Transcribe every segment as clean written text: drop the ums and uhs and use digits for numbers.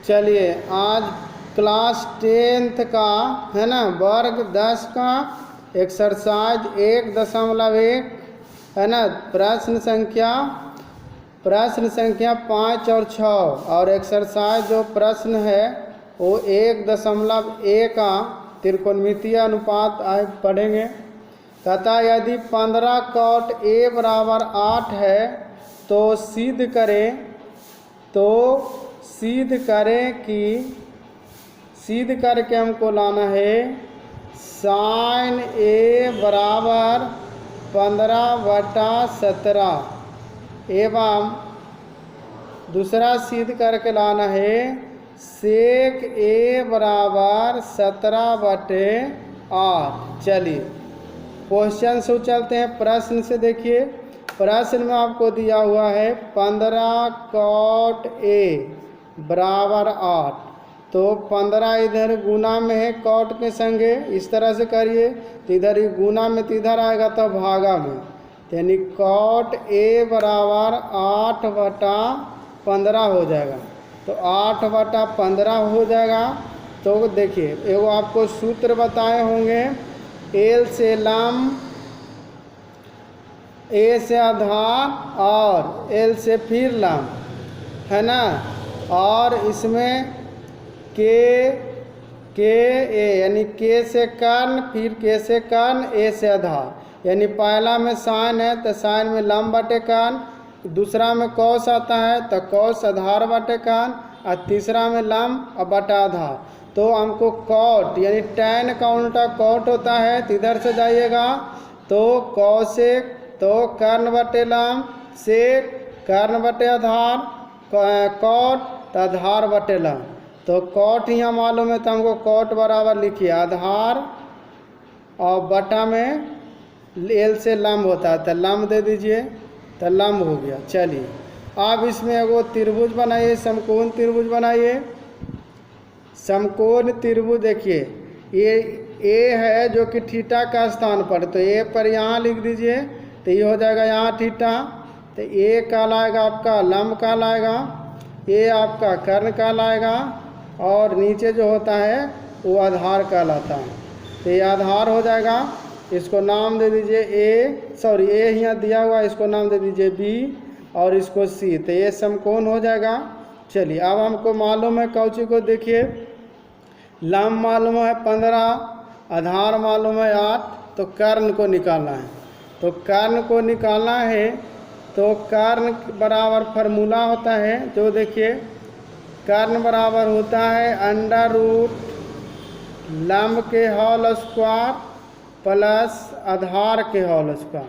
चलिए आज class 10th का है ना वर्ग 10 का एक्सरसाइज 1.1 है ना प्रश्न संख्या 5 और 6 और एक्सरसाइज जो प्रश्न है वो 1.1 का त्रिकोणमितीय अनुपात आज पढ़ेंगे। तथा यदि 15 cot a बराबर 8 है तो सिद्ध करें कि सिद्ध करके हमको लाना है sin a बराबर 15/17 एवं दूसरा सिद्ध करके लाना है sec a बराबर 17/8। चलिए क्वेश्चन से चलते हैं। प्रश्न से देखिए, प्रश्न में आपको दिया हुआ है 15 cot a बराबर 8, तो 15 इधर गुना में है cot के संगे, इस तरह से करिए तो इधर ही गुना में तो इधर आएगा तो भागा में, यानी cot a बराबर 8/15 हो जाएगा। तो 8/15 हो जाएगा। तो देखिए एगो आपको सूत्र बताए होंगे, एल से लंब, ए से आधार और एल से फिर लंब, है ना। और इसमें के ए यानी के से कर्ण, फिर के से कर्ण, ए से आधार, यानी पहला में साइन है तो साइन में लंब बटे कर्ण, दूसरा में कौस आता है तो कौस आधार बटे कर्ण, और तीसरा में लंब और बटा आधार। तो हमको कॉट यानी tan का उल्टा कॉट होता है, तो इधर से जाइएगा तो कौशिक तो कर्ण बटे लंब, सेक कर्ण बटे आधार, कॉट तो आधार बटे लंब। तो कॉट यहाँ मालूम है तो हमको कॉट बराबर लिखिए आधार और बटा में एल से लंब होता है तो लंब दे दीजिए, तो लंब हो गया। चलिए अब इसमें एगो त्रिभुज बनाइए, समकोण त्रिभुज बनाइए। समकोण त्रिभुज देखिए ये ए है जो कि थीटा का स्थान पर, तो ए पर यहाँ लिख दीजिए तो ये हो जाएगा यहाँ थीटा, तो ए कहलाएगा आपका लंब कहलाएगा, ये आपका कर्ण कहलाएगा, और नीचे जो होता है वो आधार कहलाता है। तो ये आधार हो जाएगा, इसको नाम दे दीजिए ए यहाँ दिया हुआ, इसको नाम दे दीजिए बी और इसको सी, तो ये समकोण हो जाएगा। चलिए अब हमको मालूम है कौची को, देखिए लंब मालूम है 15, आधार मालूम है 8, तो कर्ण को निकालना है। तो कर्ण को निकालना है तो कर्ण बराबर फार्मूला होता है, जो देखिए कर्ण बराबर होता है √ लंब के होल स्क्वायर प्लस आधार के होल स्क्वायर,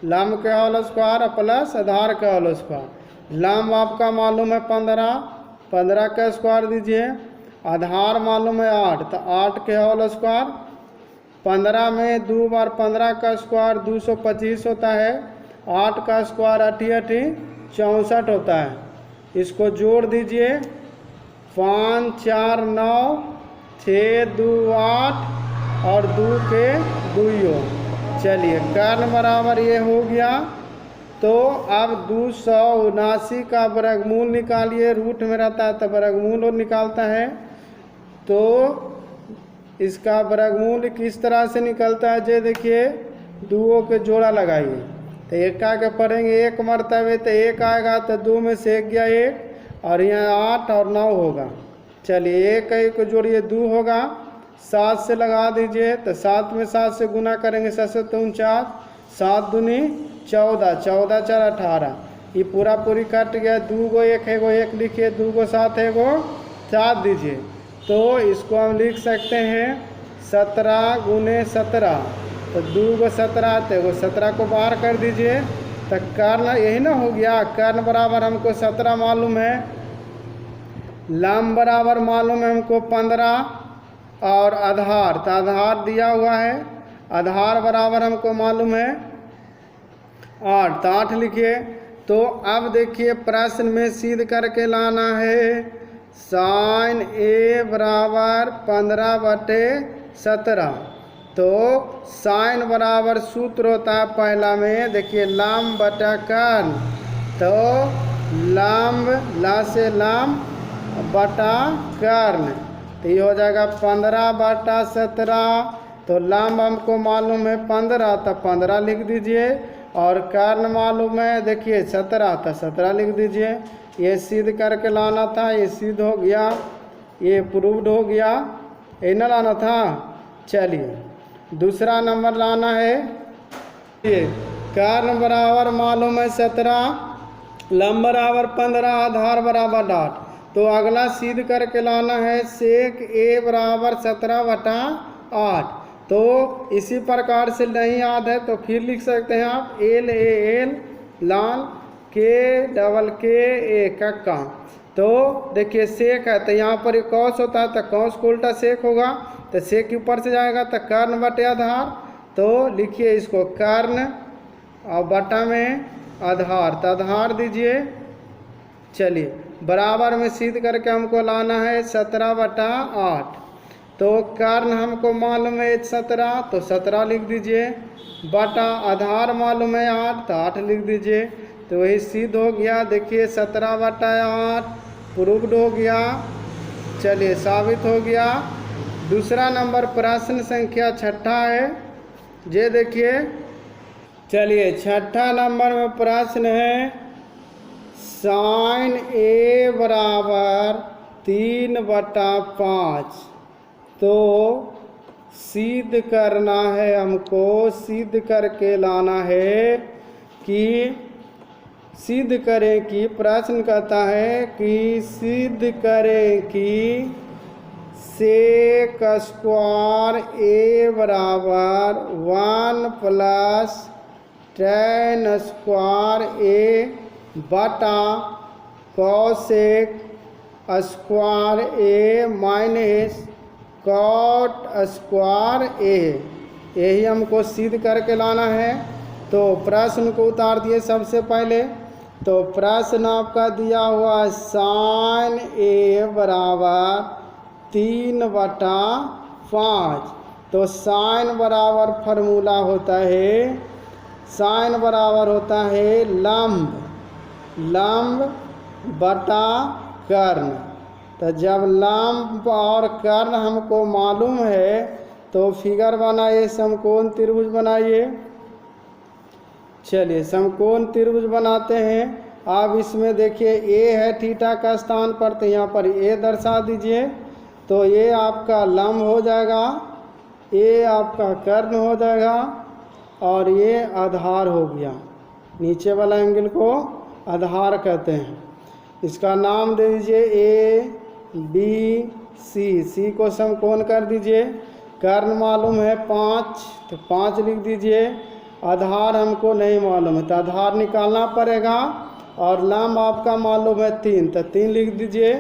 लंब के होल स्क्वायर प्लस आधार के होल स्क्वायर। लंब आपका मालूम है 15 का स्क्वायर दीजिए, आधार मालूम है 8, तो 8 के होल स्क्वायर, 15 में 2 बार 15 का स्क्वायर 225 होता है, 8 का स्क्वायर 8 64 होता है। इसको जोड़ दीजिए 5 4 9 6 2 8 और 2 के 2। चलिए कर्ण बराबर ये हो गया। तो अब 279 का वर्गमूल निकालिए, रूट में रहता है तो वर्गमूल निकालता है। तो इसका वर्गमूल किस तरह से निकलता है, जे देखिए दुओं के जोड़ा लगाइए, तो एक के पढ़ेंगे एक मरतबे, तो एक आएगा तो 2 में से 1 गया 1, और यहाँ 8 और 9 होगा। चलिए एक को जोड़िए 2 होगा, 7 से लगा दीजिए, तो 7 में 7 से गुना करेंगे 7 से 49, 7 दूनी 14, 14 4 18, ये पूरी कट गया। 2 गो 1 है गो 1 लिखिए, 2 गो 7 है गो 7 दीजिए। तो इसको हम लिख सकते हैं 17 × 17, तो 2 गो 17 आते गो 17 को बाहर कर दीजिए, तो कर्ण यही ना हो गया। कर्ण बराबर हमको 17 मालूम है, लंब बराबर मालूम है हमको 15 और आधार, तो आधार दिया हुआ है, आधार बराबर हमको मालूम है 8, तो 8 लिखिए। तो अब देखिए प्रश्न में सिद्ध करके लाना है sin a बराबर 15/17। तो साइन बराबर सूत्र होता है पहला में, देखिए लंब बटा कर्ण, तो लंब ला से लंब बटा कर्ण, तो ये हो जाएगा 15/17। तो लंब हमको मालूम है 15, तो 15 लिख दीजिए। और कर्ण मालूम है देखिए 17, तो 17 लिख दीजिए। ये सिद्ध करके लाना था, ये सिद्ध हो गया, ये प्रूव्ड हो गया, ये ना लाना था। चलिए दूसरा नंबर लाना है। ये कर्ण बराबर मालूम है 17, लंब बराबर 15, आधार बराबर 8। तो अगला सिद्ध करके लाना है सेक ए बराबर 17/8। तो इसी प्रकार से नहीं याद है तो फिर लिख सकते हैं आप एल ए एल लाल के डबल के ए कक्का। तो देखिए सेक है तो यहाँ पर कौस होता है तो कौस को उल्टा सेक होगा, तो सेक के ऊपर से जाएगा तो कर्ण बटे आधार। तो लिखिए इसको कर्ण और बटा में आधार, तो आधार दीजिए। चलिए बराबर में सिद्ध करके हमको लाना है 17/8। तो कर्ण हमको मालूम है 17, तो 17 लिख दीजिए। बटा आधार मालूम है 8, तो 8 लिख दीजिए। तो वही सिद्ध हो गया। देखिए 17/8 प्रूव्ड हो गया। चलिए साबित हो गया। दूसरा नंबर प्रश्न संख्या 6 है, ये देखिए। चलिए 6 नंबर में प्रश्न है साइन ए बराबर 3/5। तो सिद्ध करना है हमको, सिद्ध करके लाना है कि सिद्ध करें कि, प्रश्न कहता है कि सिद्ध करें कि सेक स्क्वायर ए बराबर 1 + tan स्क्वायर ए बटा कॉसेक स्क्वायर ए माइनस कॉट स्क्वायर ए, यही हमको सिद्ध करके लाना है। तो प्रश्न को उतार दिए सबसे पहले। तो प्रश्न आपका दिया हुआ साइन ए बराबर 3/5। तो साइन बराबर फार्मूला होता है, साइन बराबर होता है लंब बटा कर्ण। तो जब लंब और कर्ण हमको मालूम है तो फिगर बनाइए, समकोण त्रिभुज बनाइए। चलिए समकोण त्रिभुज बनाते हैं। अब इसमें देखिए ए है थीटा का स्थान पर, तो यहाँ पर ए दर्शा दीजिए। तो ये आपका लंब हो जाएगा, ये आपका कर्ण हो जाएगा और ये आधार हो गया। नीचे वाला एंगल को आधार कहते हैं। इसका नाम दे दीजिए ए बी सी, सी को समकोण कर दीजिए। कर्ण मालूम है 5, तो 5 लिख दीजिए। आधार हमको नहीं मालूम है तो आधार निकालना पड़ेगा। और लंब आपका मालूम है 3, तो 3 लिख दीजिए।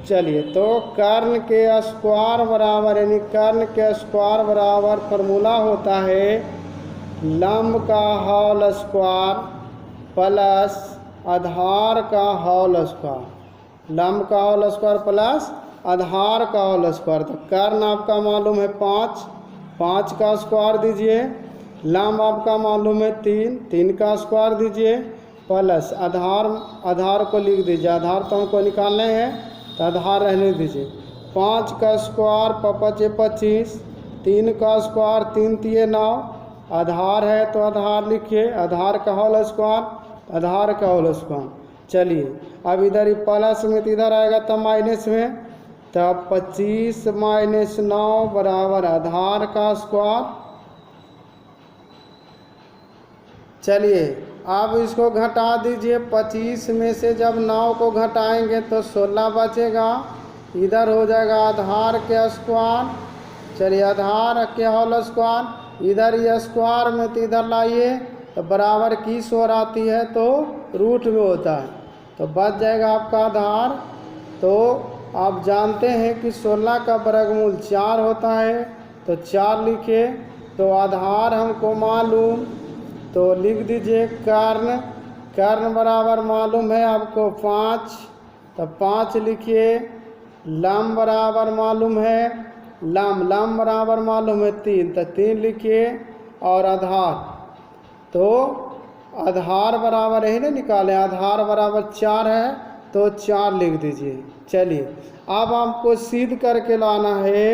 चलिए तो कर्ण के स्क्वायर बराबर, यानी कर्ण के स्क्वायर बराबर फार्मूला होता है लंब का होल स्क्वायर प्लस आधार का होल स्क्वायर, लंब का होल स्क्वायर प्लस आधार का होल स्क्वायर। तो कर्ण आपका मालूम है 5, 5 का स्क्वायर दीजिए। लंब आपका मालूम है 3, 3 का स्क्वायर दीजिए प्लस आधार को लिख दीजिए। आधार तो हमको निकालने हैं तो आधार रहने दीजिए। 5 का स्क्वायर 5 × 25, 3 का स्क्वायर 3 × 3 = 9। आधार है तो आधार लिखिए, आधार का होल स्क्वायर, आधार का होल स्क्वायर। चलिए अब इधर ही प्लस में तो इधर आएगा तब माइनस में, तब 25 - 9 बराबर आधार का स्क्वायर। चलिए अब इसको घटा दीजिए। 25 में से जब 9 को घटाएंगे तो 16 बचेगा। इधर हो जाएगा आधार के स्क्वायर। चलिए आधार के होल स्क्वायर, इधर ये स्क्वायर में तो इधर लाइए तो बराबर की शोर आती है तो रूट में होता है, तो बच जाएगा आपका आधार। तो आप जानते हैं कि 16 का वर्गमूल 4 होता है, तो 4 लिखिए। तो आधार हमको मालूम, तो लिख दीजिए कर्ण, कर्ण बराबर मालूम है आपको 5, तो 5 लिखिए। लंब बराबर मालूम है, लंब बराबर मालूम है 3, तो 3 लिखिए। और आधार, तो आधार बराबर यही ना निकालें, आधार बराबर 4 है तो 4 लिख दीजिए। चलिए अब आपको सिद्ध करके लाना है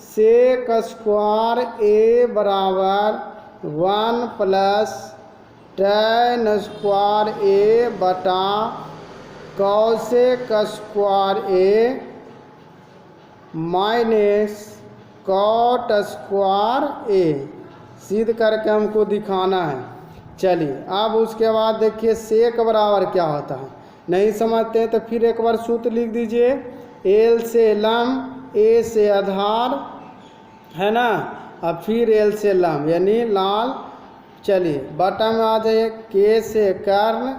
सेक स्क्वायर ए बराबर 1 प्लस tan स्क्वायर ए बटा कॉसेक स्क्वायर ए माइनस कॉट स्क्वायर ए सिद्ध करके हमको दिखाना है। चलिए अब उसके बाद देखिए सेक बराबर क्या होता है, नहीं समझते हैं तो फिर एक बार सूत्र लिख दीजिए। एल से लंब, ए से आधार, है ना, अब फिर एल से लंब यानी लाल। चलिए बटा में आ जाइए के से कर्ण,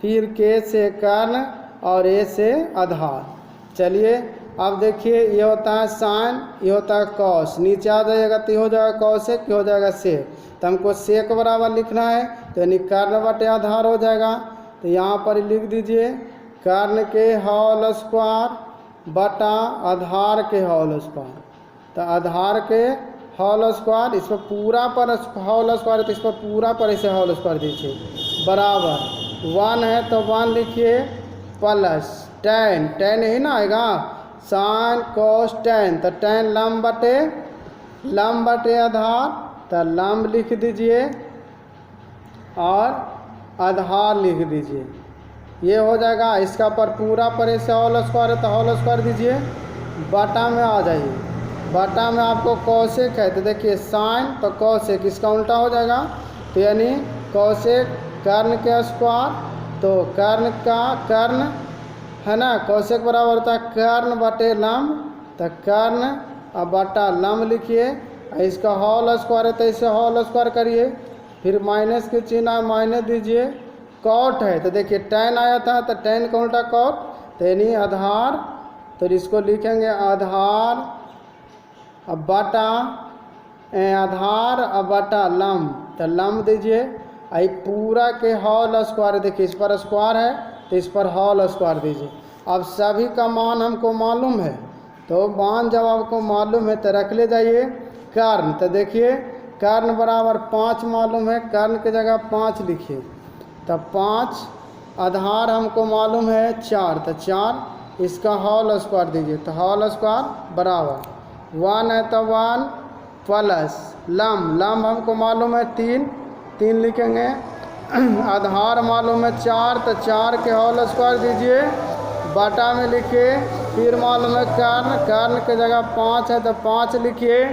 फिर के से कर्ण और ए से आधार। चलिए अब देखिए ये होता है साइन, ये होता है कॉस, नीचे आ जाएगा तो ये हो जाएगा कॉसेक, ये हो जाएगा सेक। तो हमको सेक बराबर लिखना है तो यानी कर्ण बटे आधार हो जाएगा। तो यहाँ पर लिख दीजिए कर्ण के होल स्क्वायर बटा आधार के होल स्क्वायर। तो आधार के होल स्क्वायर, इस पर पूरा पर होल स्क्वायर तो इस पर पूरा पर इसे होल स्क्वायर दीजिए बराबर 1 है तो 1 लिखिए प्लस tan, tan यही ना आएगा साइन कॉस tan, तो tan लंब बटे आधार, तो लंब लिख दीजिए और आधार लिख दीजिए। ये हो जाएगा इसका पर पूरा पर ऐसे होल स्क्वायर है तो होल स्क्वायर दीजिए। बटा में आ जाइए, बटा में आपको कॉसेक है तो देखिए साइन तो कॉसेक इसका उल्टा हो जाएगा, तो यानी कॉसेक कर्ण के स्क्वायर, तो कर्ण का कर्ण है ना, कॉसेक बराबर होता है कर्ण बटे लंब, तो कर्ण अब बटा लंब लिखिए। इसका होल स्क्वायर है तो इसे होल स्क्वायर करिए, फिर माइनस के चिन्ह माइनस दीजिए। कॉट है तो देखिए tan आया था तो tan का उल्टा कॉट, तो यानी आधार, तो इसको लिखेंगे आधार अब बटा आधार अब बटा लंब, तो लंब दीजिए। आई पूरा के होल स्क्वायर, देखिए इस पर स्क्वायर है तो इस पर होल स्क्वायर दीजिए। अब सभी का मान हमको मालूम है, तो मान जब आपको मालूम है तो रख ले जाइए। कर्ण, तो देखिए कर्ण बराबर 5 मालूम है, कर्ण की जगह 5 लिखिए, तब 5। आधार हमको मालूम है 4, तो 4 इसका होल स्क्वायर दीजिए, तो होल स्क्वायर बराबर 1 है तो 1 प्लस लंब हमको मालूम है 3 लिखेंगे। आधार मालूम है 4, तो 4 के होल स्क्वायर दीजिए, बटा में लिखिए। फिर मालूम है कर्ण के जगह 5 है तो 5 लिखिए,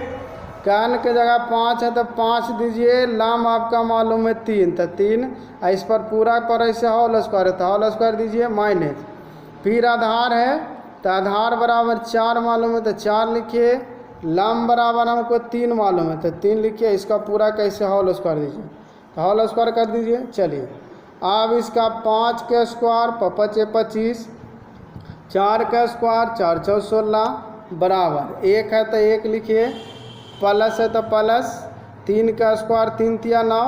कर्ण के जगह 5 है तो 5 दीजिए। लंब आपका मालूम है 3, तो 3 इस पर पूरा पर ऐसे होल स्क्वायर है तो होल स्क्वायर दीजिए माइनस। फिर आधार है तो आधार बराबर 4 मालूम है तो 4 लिखिए। लंब बराबर हमको 3 मालूम है तो 3 लिखिए, इसका पूरा कैसे होल स्क्वायर दीजिए, तो होल स्क्वायर कर दीजिए। चलिए अब इसका 5 के स्क्वायर 5 25, 4 का स्क्वायर 4 4 16 बराबर 1 है तो 1 लिखिए, प्लस है तो प्लस 3 का स्क्वायर 3 तिया 9,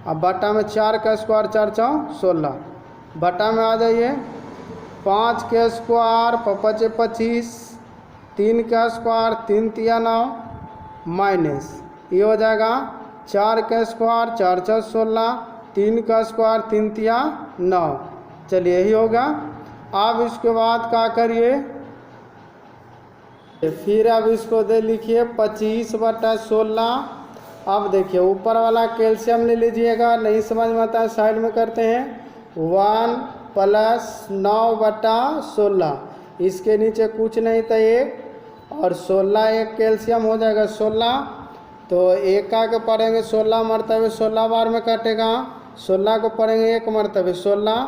अब बटा में 4 का स्क्वायर 4 4 16, बटा में आ जाइए 5 के स्क्वायर 5 25, 3 का स्क्वायर 3 तिया 9 माइनस ये हो जाएगा 4 का स्क्वायर 4 4 16, 3 का स्क्वायर 3 तिया 9। चलिए यही होगा। अब इसके बाद क्या करिए, फिर अब इसको दे लिखिए 25 बटा 16। अब देखिए ऊपर वाला कैल्शियम ले लीजिएगा, नहीं समझ में आता है साइड में करते हैं 1 प्लस 9 बटा 16, इसके नीचे कुछ नहीं था 1 और 16 एक कैल्शियम हो जाएगा 16, तो 1 का पढ़ेंगे 16 मरतबे 16 बार में कटेगा, 16 को पढ़ेंगे 1 मरतबे 16